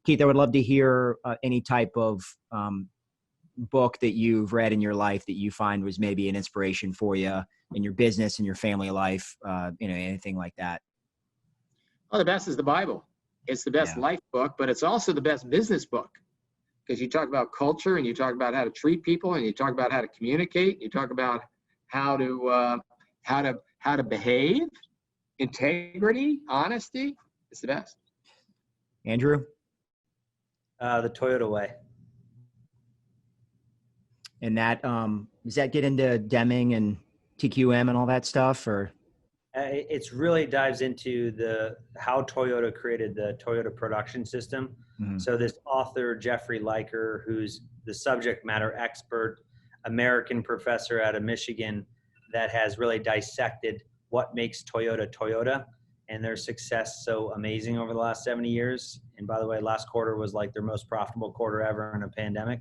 Keith, I would love to hear any type of book that you've read in your life that you find was maybe an inspiration for you in your business and your family life, anything like that. Well, the best is the Bible. It's the best life book, but it's also the best business book, because you talk about culture and you talk about how to treat people and you talk about how to communicate. You talk about how to behave, integrity, honesty. It's the best. Andrew? The Toyota Way. And that, does that get into Deming and TQM and all that stuff, or? It's really dives into how Toyota created the Toyota production system. Mm-hmm. So this author, Jeffrey Liker, who's the subject matter expert, American professor out of Michigan, that has really dissected what makes Toyota Toyota and their success so amazing over the last 70 years. And by the way, last quarter was like their most profitable quarter ever in a pandemic.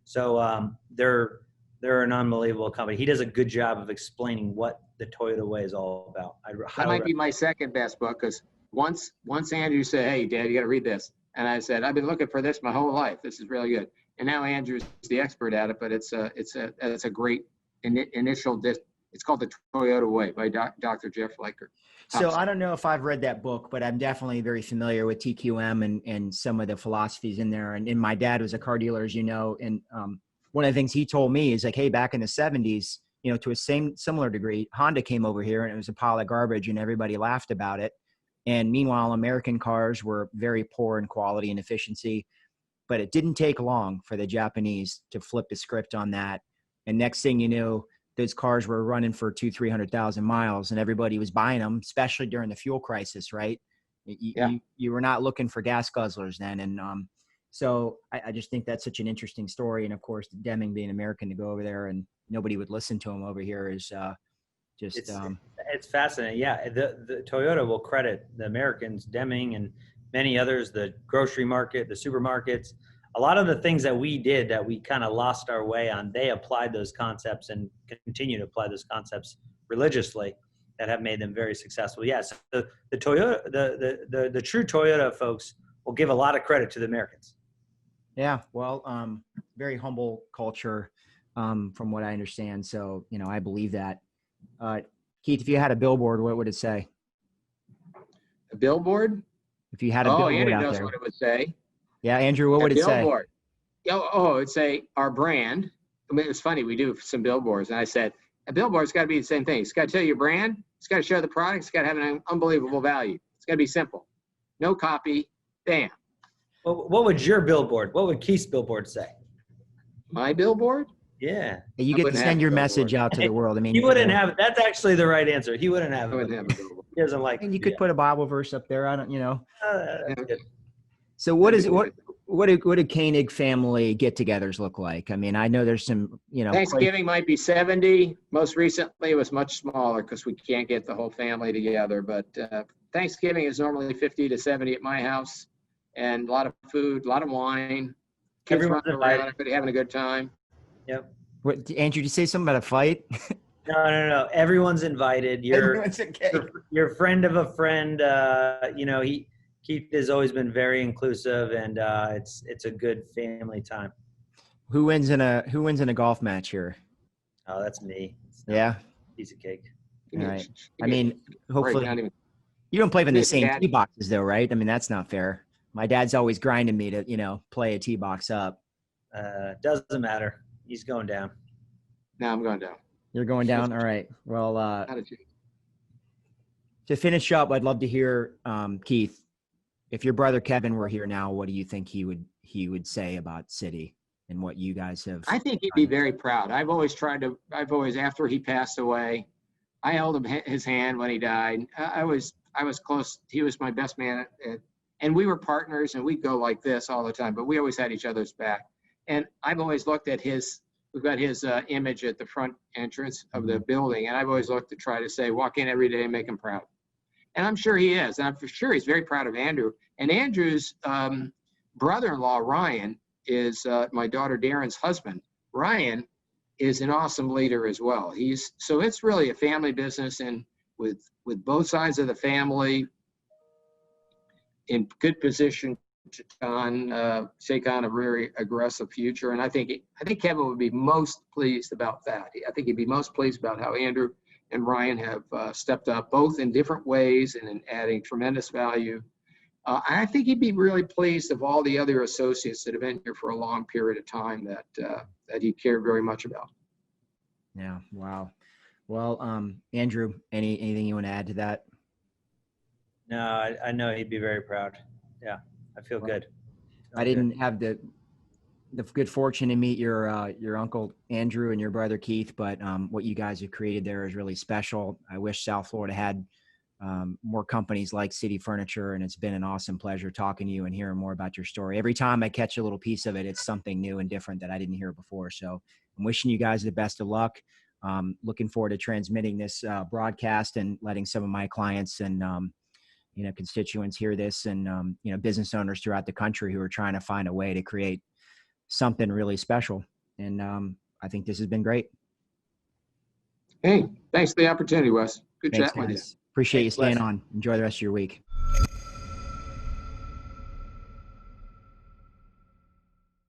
So they're an unbelievable company. He does a good job of explaining what the Toyota Way is all about. That might be my second best book, because once Andrew said, "Hey, Dad, you got to read this," and I said, "I've been looking for this my whole life. This is really good." And now Andrew's the expert at it, but it's a great initial. It's called The Toyota Way by Dr. Jeff Liker. So I don't know if I've read that book, but I'm definitely very familiar with TQM and some of the philosophies in there. And my dad was a car dealer, as you know. And one of the things he told me is like, hey, back in the 70s, to a similar degree, Honda came over here and it was a pile of garbage and everybody laughed about it. And meanwhile, American cars were very poor in quality and efficiency. But it didn't take long for the Japanese to flip the script on that. And next thing you knew, those cars were running for 200,000-300,000 miles and everybody was buying them, especially during the fuel crisis, right? You were not looking for gas guzzlers then. And so I just think that's such an interesting story. And of course, Deming being American to go over there and nobody would listen to him over here is it's fascinating. Yeah. The Toyota will credit the Americans, Deming and many others, the grocery market, the supermarkets. A lot of the things that we did that we kind of lost our way on, they applied those concepts and continue to apply those concepts religiously that have made them very successful. Yes, the Toyota, the true Toyota folks will give a lot of credit to the Americans. Yeah, well, very humble culture from what I understand. So, I believe that. Keith, if you had a billboard, what would it say? A billboard? If you had a billboard Andy out knows there. what it would say. Yeah, Andrew, what would it say? It'd say our brand. I mean, it's funny, we do some billboards, and I said, a billboard's got to be the same thing. It's got to tell your brand. It's got to show the product. It's got to have an unbelievable value. It's got to be simple. No copy. Bam. Well, what would your billboard? What would Keith's billboard say? My billboard? Yeah. You get to send your message out to the world. I mean, he wouldn't have it. That's actually the right answer. He wouldn't have it. I wouldn't have a billboard. He doesn't like. And you could put a Bible verse up there. I don't, That's good. So what do Koenig family get-togethers look like? I mean, I know there's some, Thanksgiving might be 70. Most recently, it was much smaller because we can't get the whole family together. But Thanksgiving is normally 50 to 70 at my house, and a lot of food, a lot of wine. Kids running around, everybody having a good time. Yep. What, Andrew, did you say something about a fight? No. Everyone's invited. Everyone's okay. You're a friend of a friend. Keith has always been very inclusive, and it's a good family time. Who wins in a golf match here? Oh, that's me. Yeah. Piece of cake. All right. I mean, hopefully you don't play in the same tee boxes though, right? I mean, that's not fair. My dad's always grinding me to, play a tee box up. Doesn't matter. He's going down. No, I'm going down. You're going down? All right. Well, to finish up, I'd love to hear, Keith, if your brother Kevin were here now, what do you think he would say about City and what you guys have? I think he'd be very proud. I've always after he passed away, I held his hand when he died. I was close. He was my best man, and we were partners, and we'd go like this all the time. But we always had each other's back. And I've always looked at we've got his image at the front entrance of the building, and I've always looked to try to say, walk in every day and make him proud. And I'm sure he is. And I'm for sure he's very proud of Andrew. And Andrew's brother-in-law, Ryan, is my daughter Darren's husband. Ryan is an awesome leader as well. So it's really a family business, and with both sides of the family in good position take on a very aggressive future. And I think Kevin would be most pleased about that. I think he'd be most pleased about how Andrew and Ryan have stepped up, both in different ways and in adding tremendous value. I think he'd be really pleased of all the other associates that have been here for a long period of time that he cared very much about. Yeah. Wow. Well, Andrew, anything you want to add to that? No, I know he'd be very proud. Yeah, I feel good. I didn't have the good fortune to meet your uncle Andrew and your brother Keith, but what you guys have created there is really special. I wish South Florida had more companies like City Furniture, and it's been an awesome pleasure talking to you and hearing more about your story. Every time I catch a little piece of it, it's something new and different that I didn't hear before. So I'm wishing you guys the best of luck. Looking forward to transmitting this broadcast and letting some of my clients and constituents hear this, and business owners throughout the country who are trying to find a way to create something really special. And I think this has been great. Hey, thanks for the opportunity, Wes. Good Thanks, chatting with you. Appreciate you Thanks, Wes. staying on. Enjoy the rest of your week.